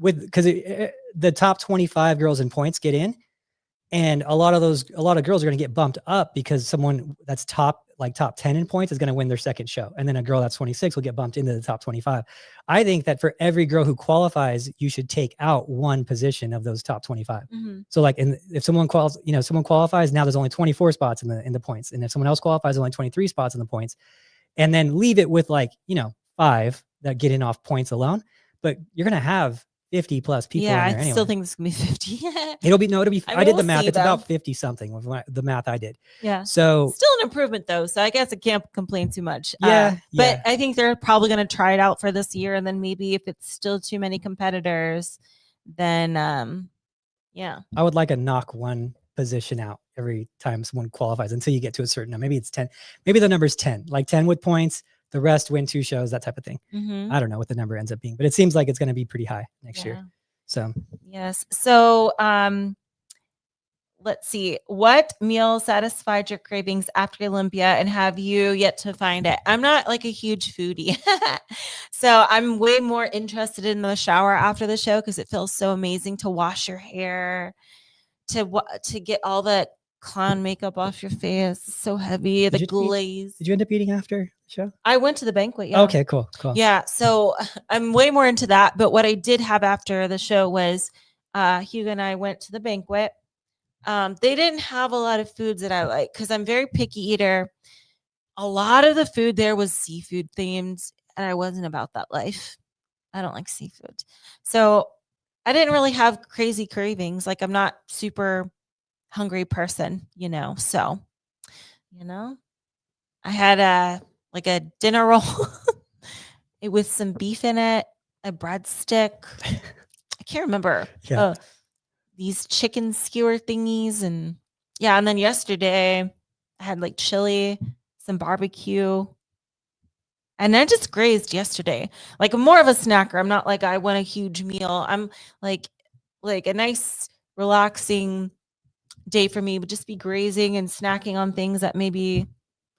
because the top 25 girls in points get in, and a lot of girls are going to get bumped up because someone that's top 10 in points is going to win their second show. And then a girl that's 26 will get bumped into the top 25. I think that for every girl who qualifies, you should take out 1 position of those top 25. So like, if someone qualifies, now there's only 24 spots in the points. And if someone else qualifies, only 23 spots in the points, and then leave it with 5 that get in off points alone. But you're going to have 50 plus people. Yeah, in there I still think this is gonna be 50. It'll be I did the math. It's though. about 50 something with the math I did. Yeah. So still an improvement though. So I guess I can't complain too much. But I think they're probably going to try it out for this year. And then maybe if it's still too many competitors, then I would like a knock 1 position out every time someone qualifies until you get to a certain number. Maybe it's 10. Maybe the number's 10, like 10 with points. The rest win 2 shows, that type of thing. I don't know what the number ends up being, but it seems like it's going to be pretty high next year. So yes. So let's see. What meal satisfied your cravings after Olympia, and have you yet to find it? I'm not like a huge foodie. So I'm way more interested in the shower after the show because it feels so amazing to wash your hair, to get all that clown makeup off your face. It's so heavy, the glaze. Did you end up eating after the show? I went to the banquet. Yeah. Okay, cool. Yeah. So I'm way more into that. But what I did have after the show was Hugo and I went to the banquet. They didn't have a lot of foods that I like because I'm very picky eater. A lot of the food there was seafood themed, and I wasn't about that life. I don't like seafood. So I didn't really have crazy cravings. Like I'm not super hungry person, so, I had a dinner roll with some beef in it, a breadstick. I can't remember. Yeah. These chicken skewer thingies. And then yesterday I had like chili, some barbecue. And I just grazed yesterday. Like I'm more of a snacker. I'm not like I want a huge meal. I'm like a nice relaxing day for me would just be grazing and snacking on things that maybe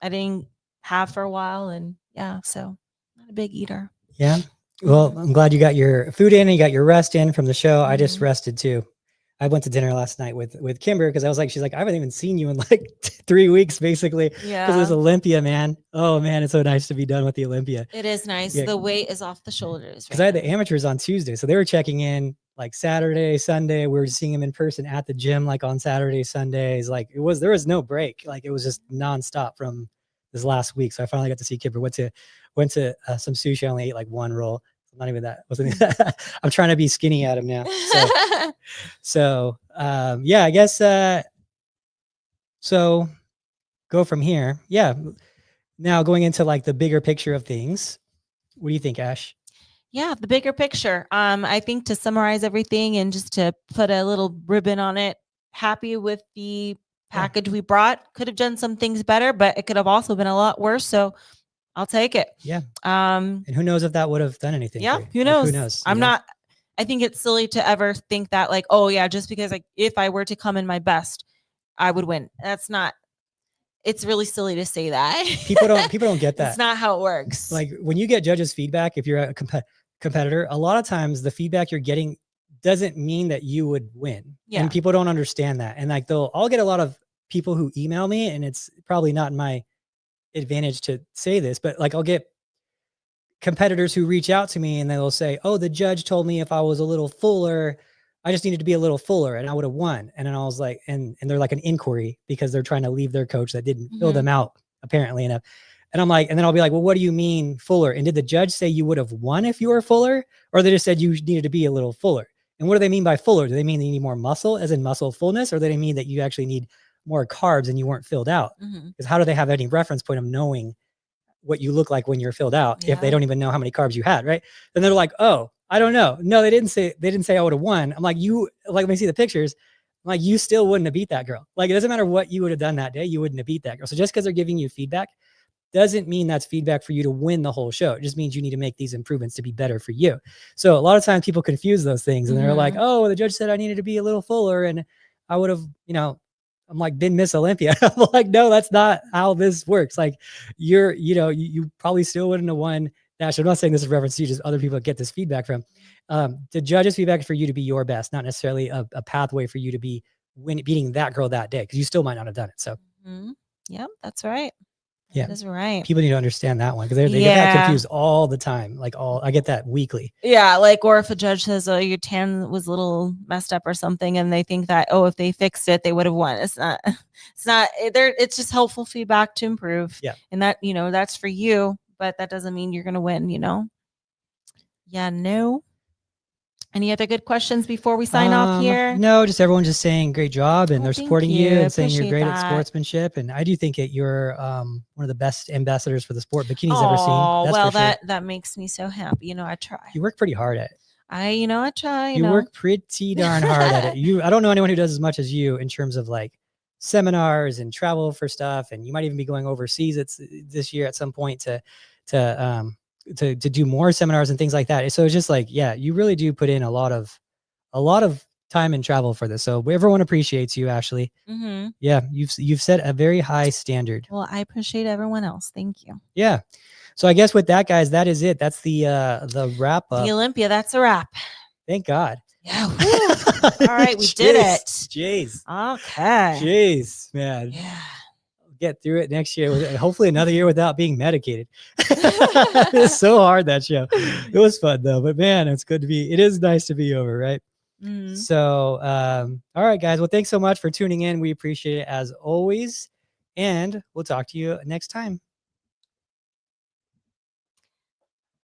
I didn't have for a while. And so not a big eater. Yeah. Well, I'm glad you got your food in and you got your rest in from the show. I just rested too. I went to dinner last night with Kimber because I was like, she's like, I haven't even seen you in like 3 weeks, basically. Yeah. Because it was Olympia, man. Oh man, it's so nice to be done with the Olympia. It is nice. Yeah. The weight is off the shoulders. Because I had the amateurs on Tuesday, so they were checking in like Saturday, Sunday. We were seeing them in person at the gym, like on Saturday, Sundays. Like there was no break. Like it was just nonstop from this last week. So I finally got to see Kimber. Went to some sushi. I only ate like 1 roll. Not even that. I'm trying to be skinny at him now. So yeah, I guess so go from here. Yeah. Now going into like the bigger picture of things. What do you think, Ash? Yeah, the bigger picture. I think to summarize everything and just to put a little ribbon on it, happy with the package we brought. Could have done some things better, but it could have also been a lot worse. So I'll take it. Yeah. And who knows if that would have done anything? Yeah. Who knows? Like, who knows? I think it's silly to ever think that like, oh yeah, just because like if I were to come in my best, I would win. It's really silly to say that. People don't get that. It's not how it works. Like when you get judges' feedback, if you're a competitor, a lot of times the feedback you're getting doesn't mean that you would win. Yeah. And people don't understand that. And like I'll get a lot of people who email me, and it's probably not in my advantage to say this, but like I'll get competitors who reach out to me and they'll say, oh, the judge told me if I was a little fuller, I just needed to be a little fuller and I would have won. And then I was like, and they're like an inquiry because they're trying to leave their coach that didn't fill them out apparently enough. And I'm like, and then I'll be like, well, what do you mean fuller? And did the judge say you would have won if you were fuller? Or they just said you needed to be a little fuller? And what do they mean by fuller? Do they mean that you need more muscle as in muscle fullness? Or do they mean that you actually need more carbs and you weren't filled out? Because how do they have any reference point of knowing what you look like when you're filled out if they don't even know how many carbs you had, right? Then they're like, oh, I don't know. No, they didn't say I would have won. I'm like, let me see the pictures. I'm like, you still wouldn't have beat that girl. Like, it doesn't matter what you would have done that day. You wouldn't have beat that girl. So just because they're giving you feedback doesn't mean that's feedback for you to win the whole show. It just means you need to make these improvements to be better for you. So a lot of times people confuse those things and they're like, oh, the judge said I needed to be a little fuller and I would have, I'm like, been Miss Olympia. I'm like, no, that's not how this works. Like you probably still wouldn't have won that. I'm not saying this is reference to you, just other people get this feedback from. The judge's feedback is for you to be your best, not necessarily a pathway for you to be beating that girl that day, because you still might not have done it. So, yeah, that's right. Yeah, that's right. People need to understand that one because they get that confused all the time. I get that weekly. Yeah, or if a judge says, "Oh, your tan was a little messed up" or something, and they think that, oh, if they fixed it, they would have won. It's not. It's not. It's just helpful feedback to improve. Yeah, and that that's for you, but that doesn't mean you're gonna win. Yeah. No. Any other good questions before we sign off here? No, just everyone just saying great job and they're supporting you and saying you're great at sportsmanship. And I do think that you're one of the best ambassadors for the sport Bikini's ever seen. That's well, that makes me so happy. I try. You work pretty hard at it. I try, You work pretty darn hard at it. I don't know anyone who does as much as you in terms of like seminars and travel for stuff. And you might even be going overseas this year at some point to do more seminars and things like that. So it's just like, yeah, you really do put in a lot of time and travel for this. So everyone appreciates you, Ashley. Yeah, you've set a very high standard. Well, I appreciate everyone else. Thank you. Yeah. So I guess with that, guys, that is it. That's the wrap up. The Olympia, that's a wrap. Thank God. Yeah. All right, we did it. Jeez. Okay. Jeez, man. Yeah. Get through it next year. Hopefully another year without being medicated. It's so hard, that show. It was fun though, but man, it is nice to be over, right? So all right, guys. Well, thanks so much for tuning in. We appreciate it as always. And we'll talk to you next time.